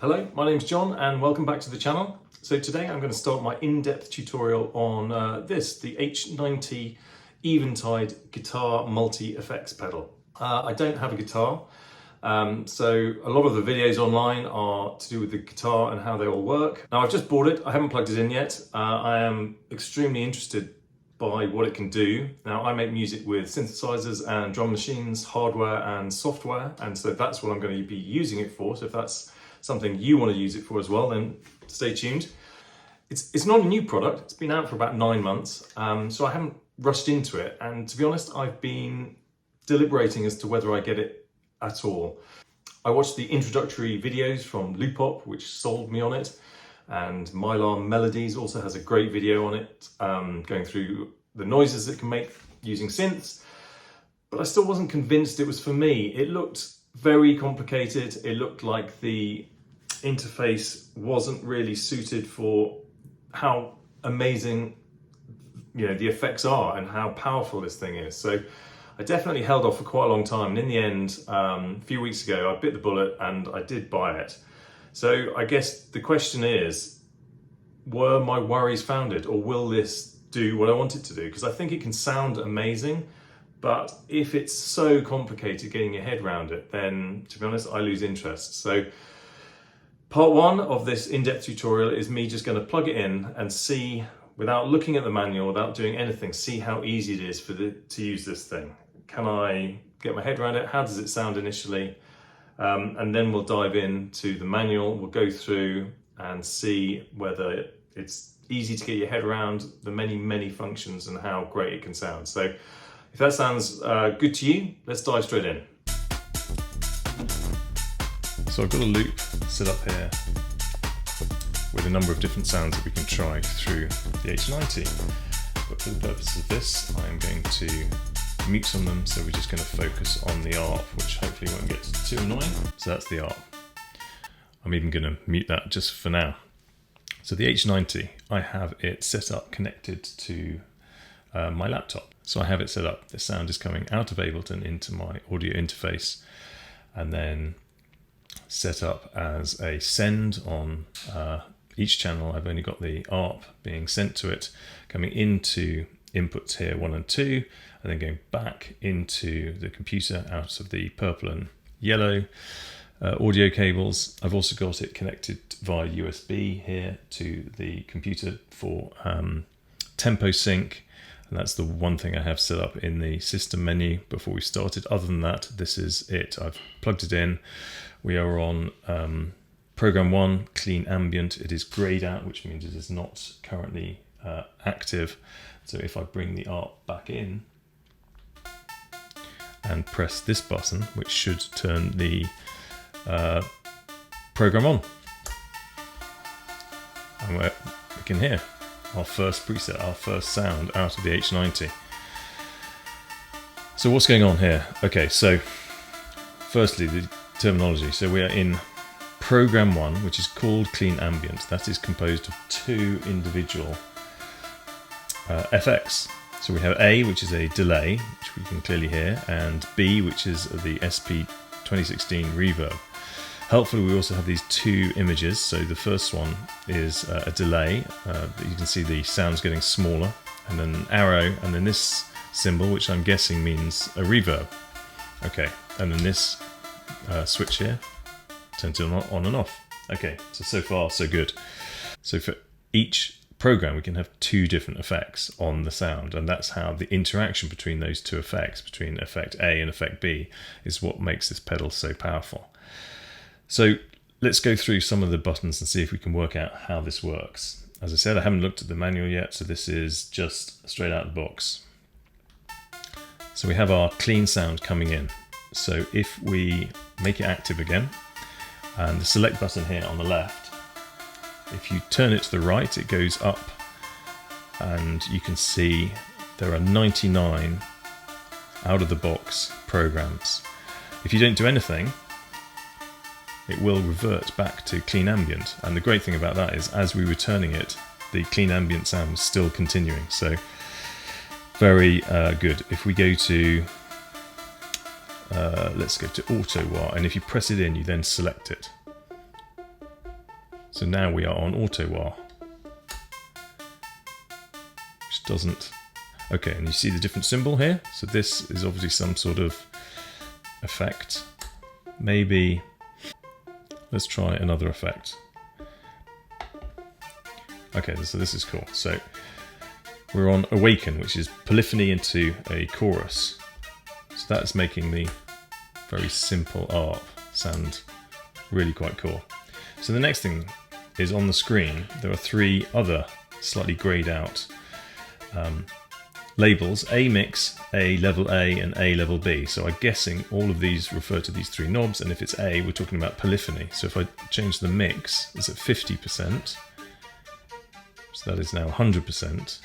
Hello, my name's John and welcome back to the channel. So today I'm going to start my in-depth tutorial on the H90 Eventide guitar multi-effects pedal. I don't have a guitar, so a lot of the videos online are to do with the guitar and how they all work. Now I've just bought it, I haven't plugged it in yet. I am extremely interested by what it can do. Now I make music with synthesizers and drum machines, hardware and software, and so that's what I'm going to be using it for. So if that's something you want to use it for as well, then stay tuned. It's not a new product, it's been out for about 9 months, so I haven't rushed into it, and to be honest I've been deliberating as to whether I get it at all. I watched the introductory videos from Loopop, which sold me on it, and Mylar Melodies also has a great video on it, going through the noises it can make using synths, but I still wasn't convinced it was for me. It looked very complicated. It looked like the interface wasn't really suited for how amazing the effects are and how powerful this thing is. So I definitely held off for quite a long time, and in the end, a few weeks ago, I bit the bullet and I did buy it. So I guess the question is, were my worries founded, or will this do what I want it to do? Because I think it can sound amazing, but if it's so complicated getting your head around it, then to be honest, I lose interest. So part one of this in-depth tutorial is me just going to plug it in and see, without looking at the manual, without doing anything, see how easy it is to use this thing. Can I get my head around it? How does it sound initially? And then we'll dive into the manual. We'll go through and see whether it's easy to get your head around the many functions and how great it can sound. So if that sounds good to you, let's dive straight in. So I've got a loop set up here with a number of different sounds that we can try through the H90. But for the purpose of this, I am going to mute some of them, so we're just going to focus on the ARP, which hopefully won't get too annoying. So that's the ARP. I'm even going to mute that just for now. So the H90, I have it set up connected to my laptop. So I have it set up. The sound is coming out of Ableton into my audio interface, and then set up as a send on each channel. I've only got the ARP being sent to it, coming into inputs here 1 and 2, and then going back into the computer out of the purple and yellow audio cables. I've also got it connected via USB here to the computer for tempo sync. And that's the one thing I have set up in the system menu before we started. Other than that, this is it. I've plugged it in. We are on program 1, clean ambient. It is grayed out, which means it is not currently active. So if I bring the ARP back in and press this button, which should turn the program on, and we can hear our first preset, our first sound out of the H90. So what's going on here? Okay, so firstly, the terminology. So we are in program 1, which is called clean ambient. That is composed of 2 individual FX. So we have A, which is a delay, which we can clearly hear, and B, which is the SP 2016 reverb. Helpfully, we also have these 2 images. So the first one is a delay. You can see the sounds getting smaller, and then an arrow, and then this symbol, which I'm guessing means a reverb. Okay, and then this switch here turns it on and off. Okay, so far so good. So for each program, we can have 2 different effects on the sound, and that's how the interaction between those 2 effects, between effect A and effect B, is what makes this pedal so powerful. So let's go through some of the buttons and see if we can work out how this works. As I said, I haven't looked at the manual yet, so this is just straight out the box. So we have our clean sound coming in. So if we make it active again, and the select button here on the left, if you turn it to the right, it goes up, and you can see there are 99 out of the box programs. If you don't do anything, it will revert back to clean ambient. And the great thing about that is, as we were turning it, the clean ambient sound was still continuing. So very good. If we go to let's go to auto wah, and if you press it in, you then select it. So now we are on auto while, which doesn't. Okay, and you see the different symbol here? So this is obviously some sort of effect. Maybe, let's try another effect. Okay, so this is cool. So we're on Awaken, which is polyphony into a chorus. So that's making the very simple art sound really quite cool. So the next thing is on the screen, there are three other slightly grayed out labels: A mix, A level A, and A level B. So I'm guessing all of these refer to these three knobs, and if it's A, we're talking about polyphony. So if I change the mix, it's at 50%. So that is now 100%.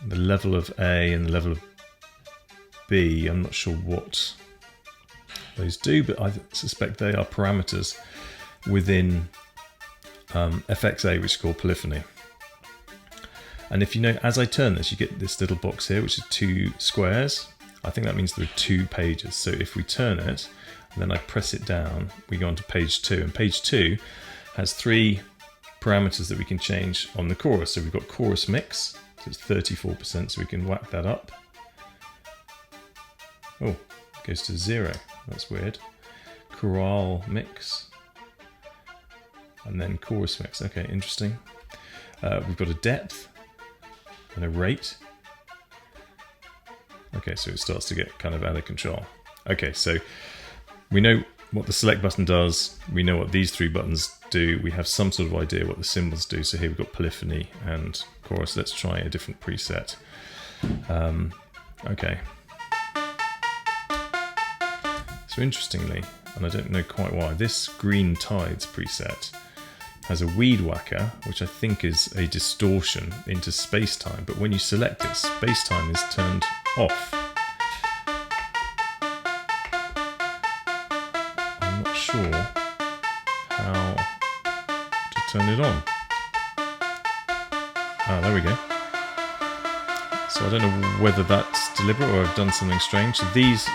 The level of A and the level of B, I'm not sure what those do, but I suspect they are parameters within FXA, which is called polyphony. And if you know, as I turn this, you get this little box here, which is 2 squares. I think that means there are 2 pages. So if we turn it, and then I press it down, we go on to page 2. And page 2 has 3 parameters that we can change on the chorus. So we've got chorus mix, so it's 34%, so we can whack that up. Oh, it goes to 0. That's weird. Chorale mix. And then chorus mix. Okay, interesting. We've got a depth and a rate. Okay, so it starts to get kind of out of control. Okay, so we know what the select button does. We know what these 3 buttons do. We have some sort of idea what the symbols do. So here we've got polyphony and chorus. Let's try a different preset. Okay. So interestingly, and I don't know quite why, this Green Tides preset has a weed whacker, which I think is a distortion into space-time, but when you select it, space-time is turned off. I'm not sure how to turn it on. Ah, there we go. So I don't know whether that's deliberate or I've done something strange. So these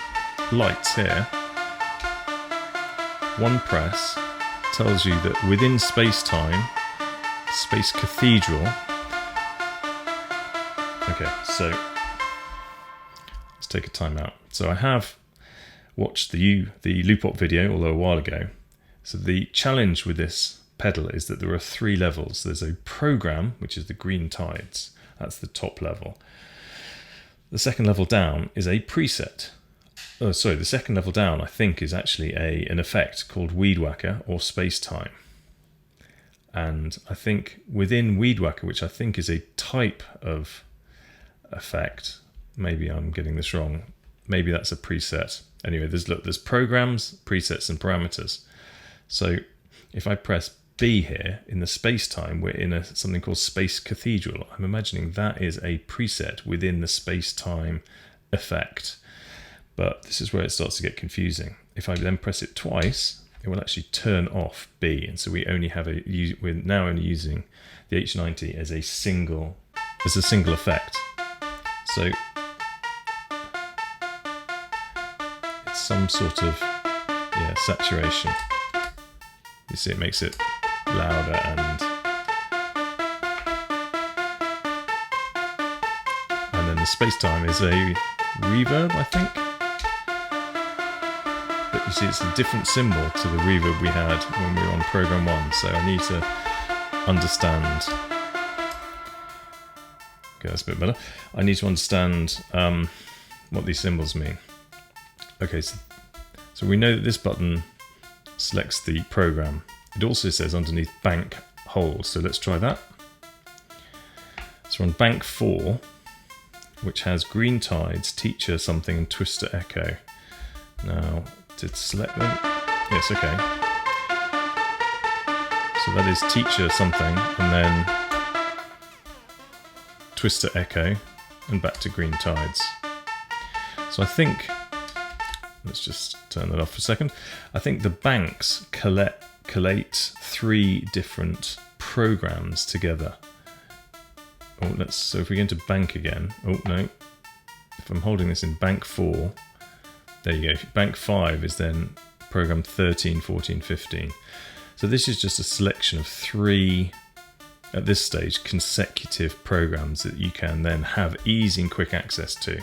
lights here, one press tells you that within space-time, space cathedral. Okay, so let's take a time out. So I have watched the loop-op video, although a while ago. So the challenge with this pedal is that there are 3 levels. There's a program, which is the Green Tides. That's the top level. The second level down is a preset. Oh, sorry, the second level down, I think, is actually an effect called Weed Whacker or Space Time. And I think within Weed Whacker, which I think is a type of effect, maybe I'm getting this wrong, maybe that's a preset. Anyway, there's programs, presets, and parameters. So if I press B here, in the space-time, we're in something called Space Cathedral. I'm imagining that is a preset within the space-time effect. But this is where it starts to get confusing. If I then press it twice, it will actually turn off B, and so we only have we're now only using the H90 as a single effect. So it's some sort of saturation. You see, it makes it louder and then the space-time is a reverb, I think. But you see, it's a different symbol to the reverb we had when we were on program 1, so I need to understand. Okay, that's a bit better. I need to understand what these symbols mean. Okay, so we know that this button selects the program. It also says underneath bank hold, so let's try that. So we're on bank 4, which has Green Tides, Teacher something, and Twister Echo. Now, did select them? Yes, okay. So that is Teacher something, and then Twister Echo, and back to Green Tides. So I think, let's just turn that off for a second. I think the banks collate 3 different programs together. Oh, so if we go into bank again, oh no, if I'm holding this in bank 4, there you go. Bank 5 is then program 13, 14, 15. So this is just a selection of 3, at this stage, consecutive programs that you can then have easy and quick access to.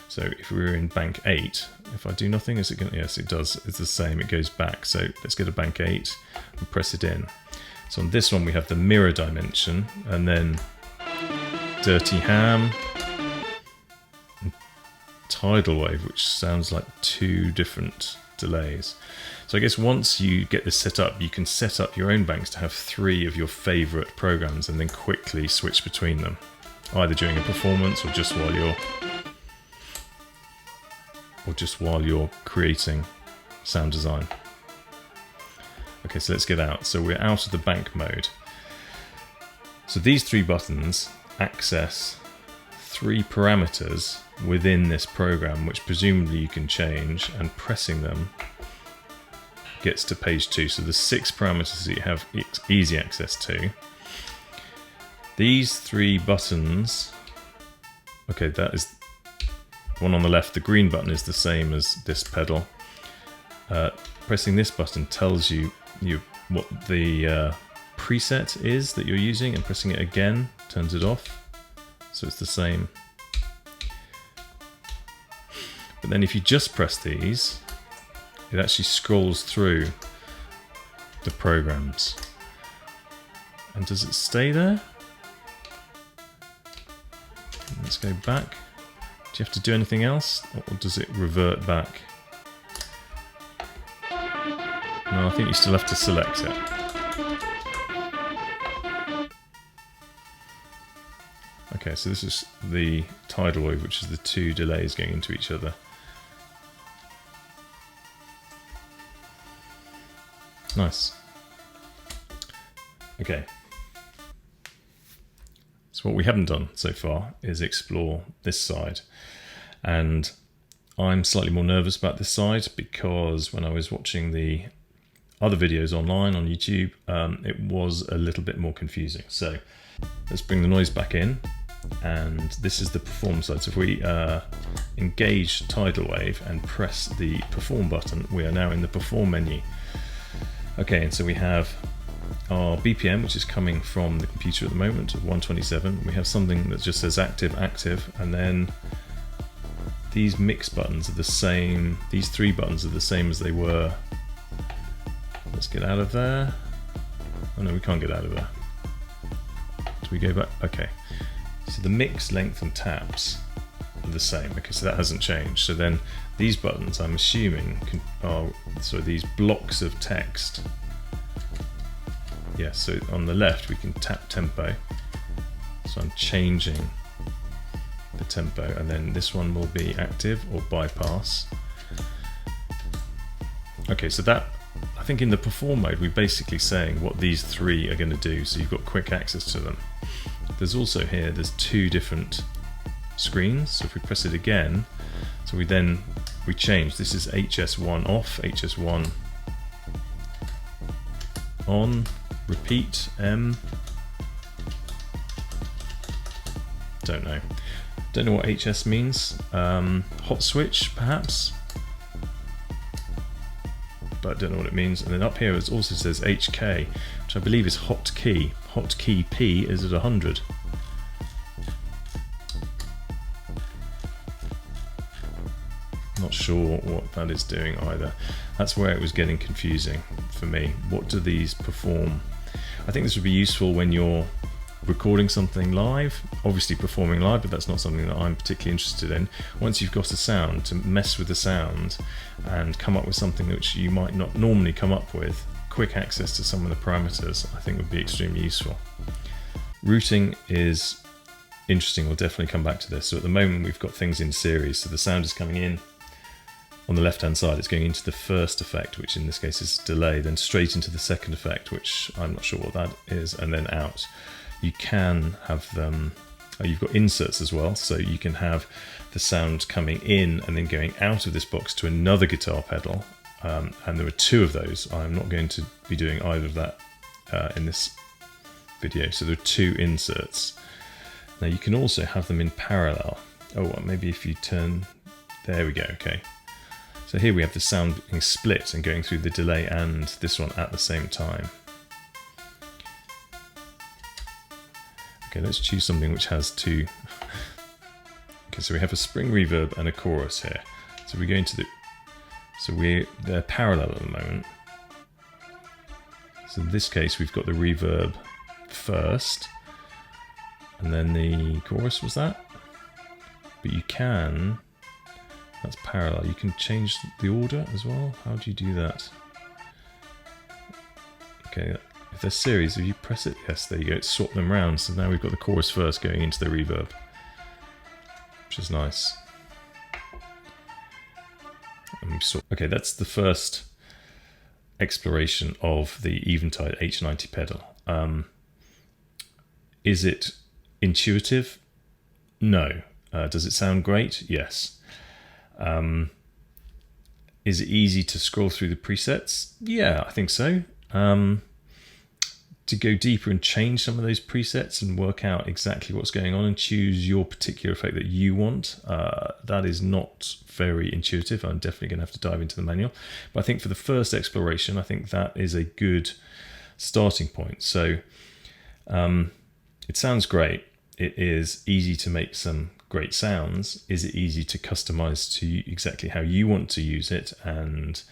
So if we were in bank 8, if I do nothing, is it going to, yes it does, it's the same, it goes back. So let's go to bank 8 and press it in. So on this one we have the mirror dimension, and then dirty ham, and tidal wave, which sounds like 2 different delays. So I guess once you get this set up, you can set up your own banks to have 3 of your favorite programs and then quickly switch between them, either during a performance or just while you're creating sound design. Okay, so let's get out. So we're out of the bank mode. So these 3 buttons access 3 parameters within this program, which presumably you can change, and pressing them gets to page 2. So there's 6 parameters that you have easy access to. These 3 buttons, okay, that is one on the left. The green button is the same as this pedal. Pressing this button tells you what the preset is that you're using, and pressing it again turns it off. So it's the same. But then if you just press these, it actually scrolls through the programs. And does it stay there? Let's go back. Do you have to do anything else, or does it revert back? No, I think you still have to select it. Okay, so this is the tidal wave, which is the 2 delays going into each other. Nice. Okay. So what we haven't done so far is explore this side. And I'm slightly more nervous about this side because when I was watching the other videos online on YouTube, it was a little bit more confusing. So let's bring the noise back in. And this is the perform side. So if we engage tidal wave and press the perform button, we are now in the perform menu. Okay, and so we have our BPM, which is coming from the computer at the moment, of 127. We have something that just says active, active, and then these mix buttons are the same. These 3 buttons are the same as they were. Let's get out of there. Oh no, we can't get out of there. Do we go back? Okay. So the mix, length, and taps are the same. Okay, so that hasn't changed. So then these buttons, I'm assuming, are these blocks of text. Yeah, so on the left we can tap tempo. So I'm changing the tempo, and then this one will be active or bypass. Okay, so that, I think in the perform mode we're basically saying what these 3 are going to do, so you've got quick access to them. There's also here, there's 2 different screens, so if we press it again, so we change, this is HS1 off, HS1 on, repeat, M, don't know what HS means, hot switch perhaps, but I don't know what it means. And then up here it also says HK, which I believe is hotkey. Hotkey P is at 100. Not sure what that is doing either. That's where it was getting confusing for me. What do these perform? I think this would be useful when you're recording something live, obviously performing live, but that's not something that I'm particularly interested in. Once you've got a sound, to mess with the sound and come up with something which you might not normally come up with, quick access to some of the parameters I think would be extremely useful. Routing is interesting, we'll definitely come back to this. So at the moment we've got things in series, so the sound is coming in. On the left hand side it's going into the first effect, which in this case is delay, then straight into the second effect, which I'm not sure what that is, and then out. You can have them, you've got inserts as well, so you can have the sound coming in and then going out of this box to another guitar pedal, and there are 2 of those. I'm not going to be doing either of that in this video, so there are 2 inserts. Now you can also have them in parallel. Oh, well, maybe if you turn, there we go, okay. So here we have the sound being split and going through the delay and this one at the same time. Okay, let's choose something which has two. Okay, so we have a spring reverb and a chorus here. So we go into the, they're parallel at the moment. So in this case, we've got the reverb first, and then the chorus was that. But you can, that's parallel. You can change the order as well. How do you do that? Okay. If they're series, if you press it, yes, there you go, swap them round. So now we've got the chorus first going into the reverb, which is nice. Okay, that's the first exploration of the Eventide H90 pedal. Is it intuitive? No. Does it sound great? Yes. Is it easy to scroll through the presets? Yeah, I think so. To go deeper and change some of those presets and work out exactly what's going on and choose your particular effect that you want, that is not very intuitive. I'm definitely going to have to dive into the manual. But I think for the first exploration, I think that is a good starting point. So it sounds great. It is easy to make some great sounds. Is it easy to customize to exactly how you want to use it and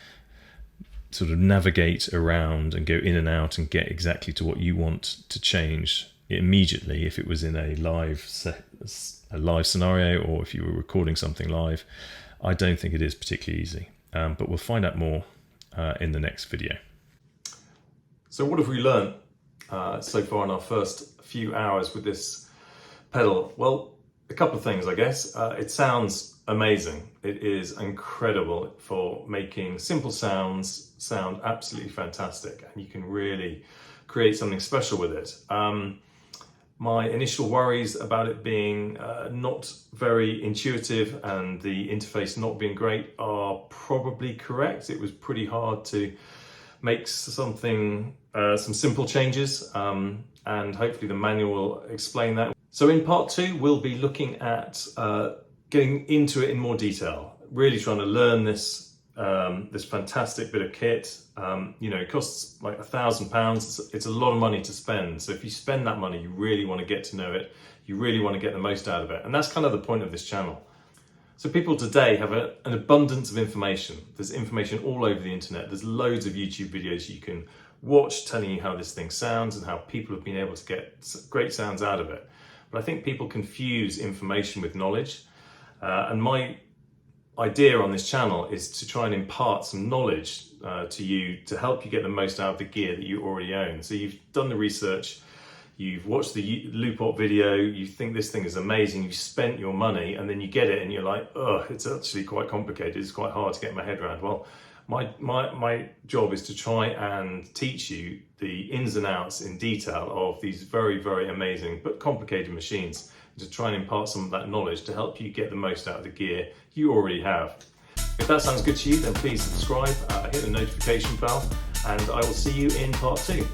sort of navigate around and go in and out and get exactly to what you want to change immediately if it was in a live scenario or if you were recording something live? I don't think it is particularly easy, but we'll find out more in the next video. So what have we learned so far in our first few hours with this pedal? Well, a couple of things, I guess. It sounds amazing. It is incredible for making simple sounds sound absolutely fantastic, and you can really create something special with it. My initial worries about it being not very intuitive and the interface not being great are probably correct. It was pretty hard to make something, some simple changes, and hopefully the manual will explain that. So in part 2, we'll be looking at getting into it in more detail, really trying to learn this this fantastic bit of kit. You know, it costs like £1,000. It's a lot of money to spend. So if you spend that money, you really want to get to know it. You really want to get the most out of it. And that's kind of the point of this channel. So people today have an abundance of information. There's information all over the internet. There's loads of YouTube videos you can watch telling you how this thing sounds and how people have been able to get great sounds out of it. But I think people confuse information with knowledge. And my idea on this channel is to try and impart some knowledge to you to help you get the most out of the gear that you already own. So you've done the research, you've watched the Loopot video, you think this thing is amazing, you've spent your money, and then you get it and you're like, oh, it's actually quite complicated, it's quite hard to get my head around. Well, my job is to try and teach you the ins and outs in detail of these very, very amazing but complicated machines, to try and impart some of that knowledge to help you get the most out of the gear you already have. If that sounds good to you, then please subscribe, hit the notification bell, and I will see you in part 2.